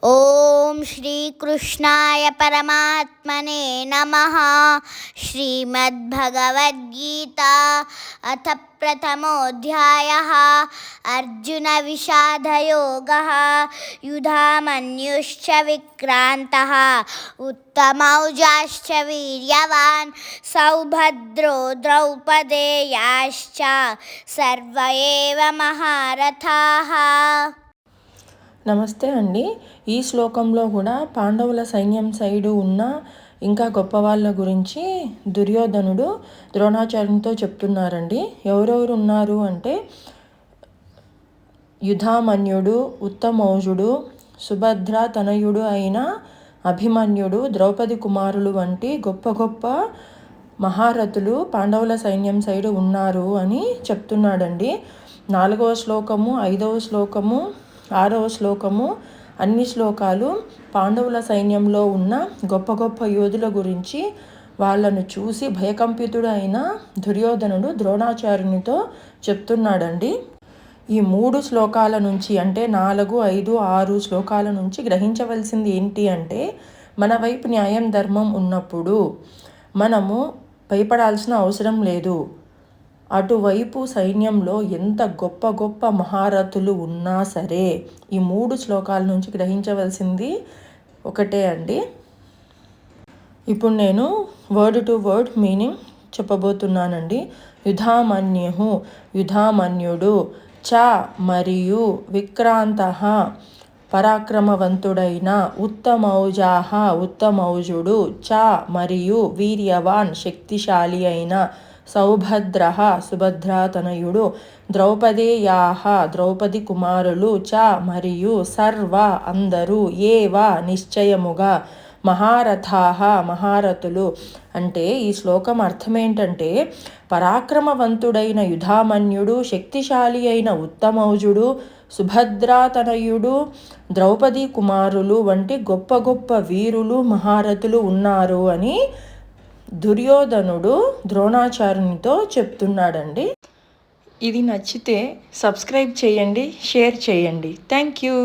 ओम श्री कृष्णाय परमात्मने नमः। श्रीमद्भगवद्गीता अथ प्रथमोऽध्यायः। अर्जुन विषादयोगः। युधामन्युश्च विक्रान्तः उत्तमौजाश्च वीर्यवान् सौभद्रो द्रौपदेयाश्च सर्व एव महारथाः। నమస్తే అండి. ఈ శ్లోకంలో కూడా పాండవుల సైన్యం సైడు ఉన్న ఇంకా గొప్ప వాళ్ళ గురించి దుర్యోధనుడు ద్రోణాచార్యునితో చెప్తున్నారండి. ఎవరెవరు ఉన్నారు అంటే యుధామన్యుడు, ఉత్తమౌజుడు, సుభద్ర తనయుడు అయిన అభిమన్యుడు, ద్రౌపది కుమారులు వంటి గొప్ప గొప్ప మహారథులు పాండవుల సైన్యం సైడు ఉన్నారు అని చెప్తున్నాడండి. 4వ శ్లోకము, 5వ శ్లోకము, 6వ శ్లోకము అన్ని శ్లోకాలు పాండవుల సైన్యంలో ఉన్న గొప్ప గొప్ప యోధుల గురించి వాళ్ళను చూసి భయకంపితుడు అయిన దుర్యోధనుడు ద్రోణాచార్యునితో చెప్తున్నాడండి. ఈ 3 శ్లోకాల నుంచి అంటే 4, 5, 6 శ్లోకాల నుంచి గ్రహించవలసింది ఏంటి అంటే మన వైపు న్యాయం ధర్మం ఉన్నప్పుడు మనము భయపడాల్సిన అవసరం లేదు. అటువైపు సైన్యంలో ఎంత గొప్ప గొప్ప మహారథులు ఉన్నా సరే ఈ 3 శ్లోకాల నుంచి గ్రహించవలసింది ఒకటే అండి. ఇప్పుడు నేను వర్డ్ టు వర్డ్ మీనింగ్ చెప్పబోతున్నానండి. యుధామన్యుడు, చ మరియు విక్రాంతః పరాక్రమవంతుడైన, ఉత్తమౌజుడు, చ మరియు వీర్యవాన్ శక్తిశాలి అయిన, సౌభద్రః సుభద్రాతనయుడు, ద్రౌపదేయాః ద్రౌపది కుమారులు, చ మరియు సర్వ అందరూ, ఏవ నిశ్చయముగా, మహారథాః మహారథులు. అంటే ఈ శ్లోకం అర్థం ఏంటంటే పరాక్రమవంతుడైన యుధామన్యుడు, శక్తిశాలి అయిన ఉత్తమౌజుడు, సుభద్రాతనయుడు, ద్రౌపది కుమారులు వంటి గొప్ప గొప్ప వీరులు మహారథులు ఉన్నారు అని దుర్యోధనుడు ద్రోణాచార్యునితో చెప్తున్నాడండి. ఇది నచ్చితే సబ్స్క్రైబ్ చేయండి, షేర్ చేయండి. Thank you.